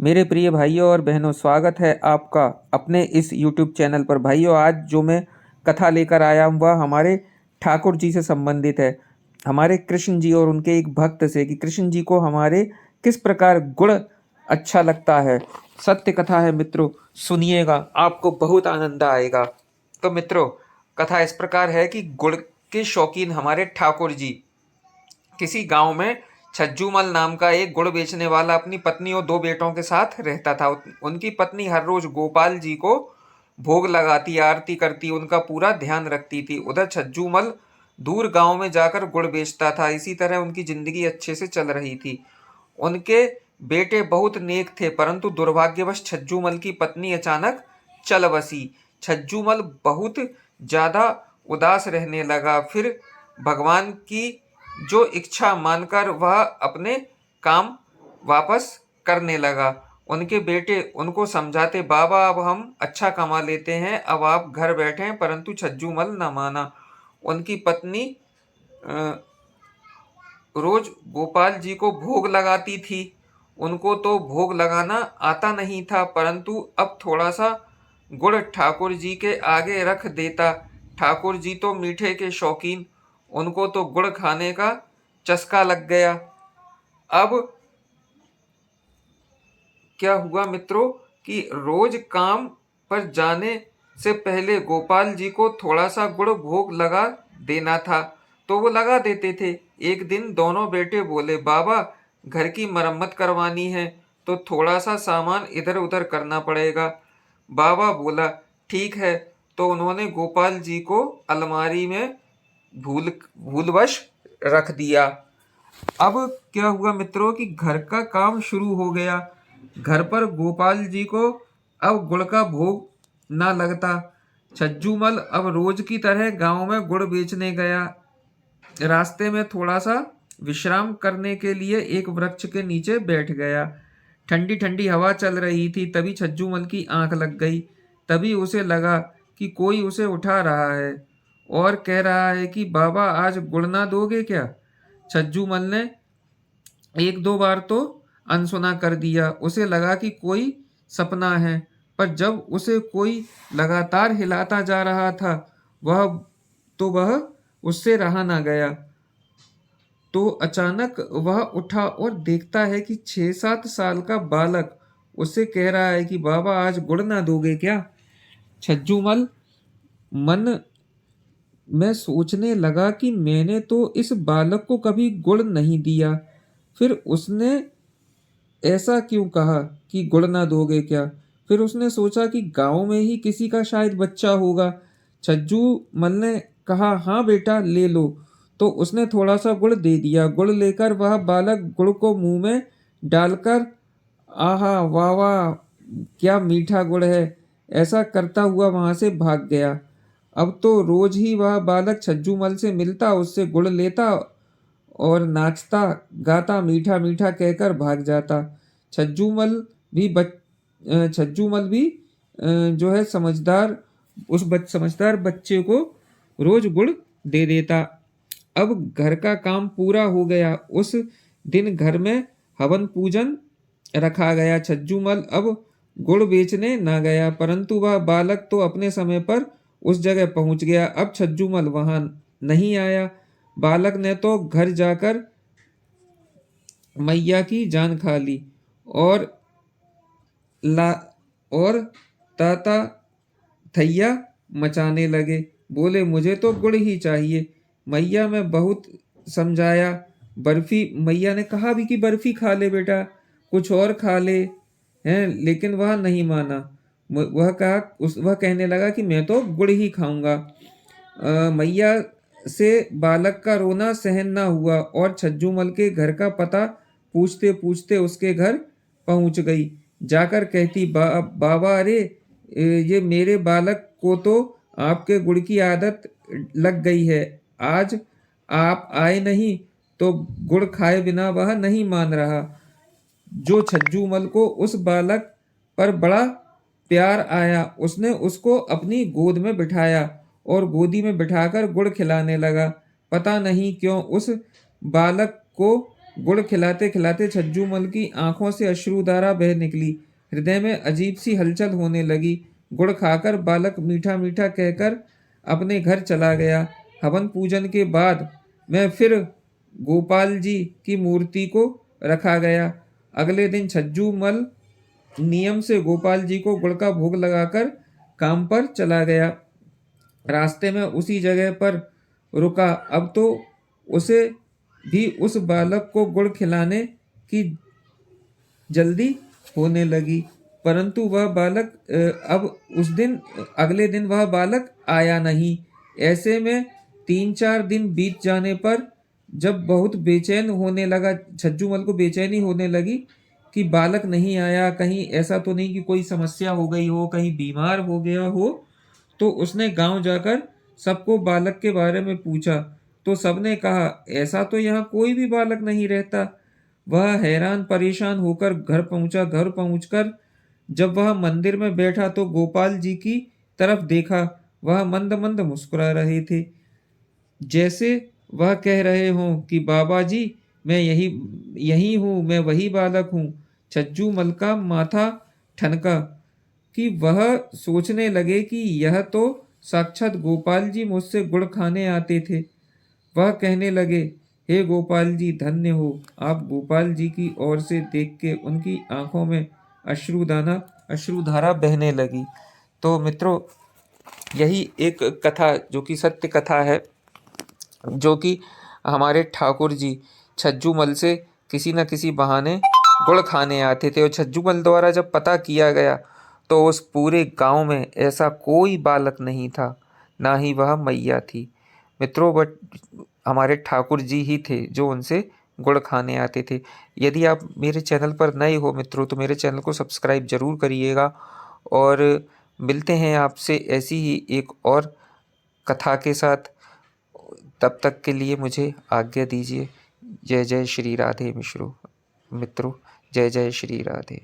मेरे प्रिय भाइयों और बहनों, स्वागत है आपका अपने इस YouTube चैनल पर। भाइयों, आज जो मैं कथा लेकर आया हूँ वह हमारे ठाकुर जी से संबंधित है, हमारे कृष्ण जी और उनके एक भक्त से, कि कृष्ण जी को हमारे किस प्रकार गुण अच्छा लगता है। सत्य कथा है मित्रों, सुनिएगा, आपको बहुत आनंद आएगा। तो मित्रों, कथा इस प्रकार है कि गुड़ के शौकीन हमारे ठाकुर जी किसी गांव में छज्जूमल नाम का एक गुड़ बेचने वाला अपनी पत्नी और दो बेटों के साथ रहता था। उनकी पत्नी हर रोज गोपाल जी को भोग लगाती, आरती करती, उनका पूरा ध्यान रखती थी। उधर छज्जूमल दूर गांव में जाकर गुड़ बेचता था। इसी तरह उनकी जिंदगी अच्छे से चल रही थी। उनके बेटे बहुत नेक थे, परंतु दुर्भाग्यवश छज्जूमल की पत्नी अचानक चल बसी। छज्जूमल बहुत ज्यादा उदास रहने लगा। फिर भगवान की जो इच्छा मानकर वह अपने काम वापस करने लगा। उनके बेटे उनको समझाते, बाबा अब हम अच्छा कमा लेते हैं, अब आप घर बैठे, परंतु छज्जूमल न माना। उनकी पत्नी रोज गोपाल जी को भोग लगाती थी। उनको तो भोग लगाना आता नहीं था, परंतु अब थोड़ा सा गुड़ ठाकुर जी के आगे रख देता। ठाकुर जी तो मीठे के शौकीन, उनको तो गुड़ खाने का चस्का लग गया। अब क्या हुआ मित्रों कि रोज काम पर जाने से पहले गोपाल जी को थोड़ा सा गुड़ भोग लगा देना था, तो वो लगा देते थे। एक दिन दोनों बेटे बोले, बाबा घर की मरम्मत करवानी है तो थोड़ा सा सामान इधर उधर करना पड़ेगा। बाबा बोला, ठीक है। तो उन्होंने गोपाल जी को अलमारी में भूलवश रख दिया। अब क्या हुआ मित्रों कि घर का काम शुरू हो गया। घर पर गोपाल जी को अब गुड़ का भोग ना लगता। छज्जूमल अब रोज की तरह गांव में गुड़ बेचने गया। रास्ते में थोड़ा सा विश्राम करने के लिए एक वृक्ष के नीचे बैठ गया। ठंडी ठंडी हवा चल रही थी। तभी छज्जूमल की आंख लग गई। तभी उसे लगा कि कोई उसे उठा रहा है और कह रहा है कि बाबा आज गुड़ ना दोगे क्या। छज्जूमल ने एक दो बार तो अनसुना कर दिया। उसे लगा कि कोई सपना है, पर जब उसे कोई लगातार हिलाता जा रहा था वह उससे रहा ना गया। तो अचानक वह उठा और देखता है कि 6-7 साल का बालक उससे कह रहा है कि बाबा आज गुड़ ना दोगे क्या। छज्जूमल मन में सोचने लगा कि मैंने तो इस बालक को कभी गुड़ नहीं दिया, फिर उसने ऐसा क्यों कहा कि गुड़ ना दोगे क्या। फिर उसने सोचा कि गांव में ही किसी का शायद बच्चा होगा। छज्जू मल ने कहा, हाँ बेटा ले लो। तो उसने थोड़ा सा गुड़ दे दिया। गुड़ लेकर वह बालक गुड़ को मुंह में डालकर, आहा वाह वाह क्या मीठा गुड़ है, ऐसा करता हुआ वहां से भाग गया। अब तो रोज ही वह बालक छज्जूमल से मिलता, उससे गुड़ लेता और नाचता गाता मीठा मीठा कहकर भाग जाता। छज्जूमल भी जो है समझदार, समझदार बच्चे को रोज गुड़ दे देता। अब घर का काम पूरा हो गया। उस दिन घर में हवन पूजन रखा गया। छज्जूमल अब गुड़ बेचने ना गया, परंतु वह बालक तो अपने समय पर उस जगह पहुंच गया। अब छज्जूमल वहां नहीं आया। बालक ने तो घर जाकर मैया की जान खा ली और ला और ताता थैया मचाने लगे। बोले, मुझे तो गुड़ ही चाहिए। मैया में बहुत समझाया, बर्फी, मैया ने कहा भी कि बर्फी खा ले बेटा, कुछ और खा ले, हैं, लेकिन वह नहीं माना। वह कहने लगा कि मैं तो गुड़ ही खाऊंगा। मैया से बालक का रोना सहन ना हुआ और छज्जूमल के घर का पता पूछते पूछते उसके घर पहुंच गई। जाकर कहती, बाबा अरे ये मेरे बालक को तो आपके गुड़ की आदत लग गई है। आज आप आए नहीं तो गुड़ खाए बिना वह नहीं मान रहा। जो छज्जूमल को उस बालक पर बड़ा प्यार आया, उसने उसको अपनी गोद में बिठाया और गोदी में बिठाकर गुड़ खिलाने लगा। पता नहीं क्यों उस बालक को गुड़ खिलाते खिलाते छज्जूमल की आंखों से अश्रुधारा बह निकली। हृदय में अजीब सी हलचल होने लगी। गुड़ खाकर बालक मीठा मीठा कहकर अपने घर चला गया। हवन पूजन के बाद मैं फिर गोपाल जी की मूर्ति को रखा गया। अगले दिन छज्जूमल नियम से गोपाल जी को गुड़ का भोग लगाकर काम पर चला गया। रास्ते में उसी जगह पर रुका। अब तो उसे भी उस बालक को गुड़ खिलाने की जल्दी होने लगी, परंतु वह बालक अब उस दिन अगले दिन वह बालक आया नहीं। ऐसे में 3-4 दिन बीत जाने पर जब बहुत बेचैन होने लगा, छज्जूमल को बेचैनी होने लगी कि बालक नहीं आया, कहीं ऐसा तो नहीं कि कोई समस्या हो गई हो, कहीं बीमार हो गया हो। तो उसने गांव जाकर सबको बालक के बारे में पूछा, तो सबने कहा ऐसा तो यहाँ कोई भी बालक नहीं रहता। वह हैरान परेशान होकर घर पहुंचा। घर पहुंचकर जब वह मंदिर में बैठा तो गोपाल जी की तरफ देखा। वह मंद मंद मुस्कुरा रहे थे, जैसे वह कह रहे हों कि बाबा जी, मैं यही यही हूँ, मैं वही बालक हूँ। छज्जूमल का माथा ठनका कि वह सोचने लगे कि यह तो साक्षात गोपाल जी मुझसे गुड़ खाने आते थे। वह कहने लगे, हे गोपाल जी, धन्य हो आप। गोपाल जी की ओर से देख के उनकी आंखों में अश्रुधारा बहने लगी। तो मित्रों, यही एक कथा जो कि सत्य कथा है, जो कि हमारे ठाकुर जी छज्जूमल से किसी न किसी बहाने गुड़ खाने आते थे। और छज्जूमल द्वारा जब पता किया गया तो उस पूरे गांव में ऐसा कोई बालक नहीं था, ना ही वह मैया थी मित्रों, बट हमारे ठाकुर जी ही थे जो उनसे गुड़ खाने आते थे। यदि आप मेरे चैनल पर नए हो मित्रों, तो मेरे चैनल को सब्सक्राइब जरूर करिएगा। और मिलते हैं आपसे ऐसी ही एक और कथा के साथ। तब तक के लिए मुझे आज्ञा दीजिए। जय जय श्री राधे मित्रों, जय जय श्री राधे।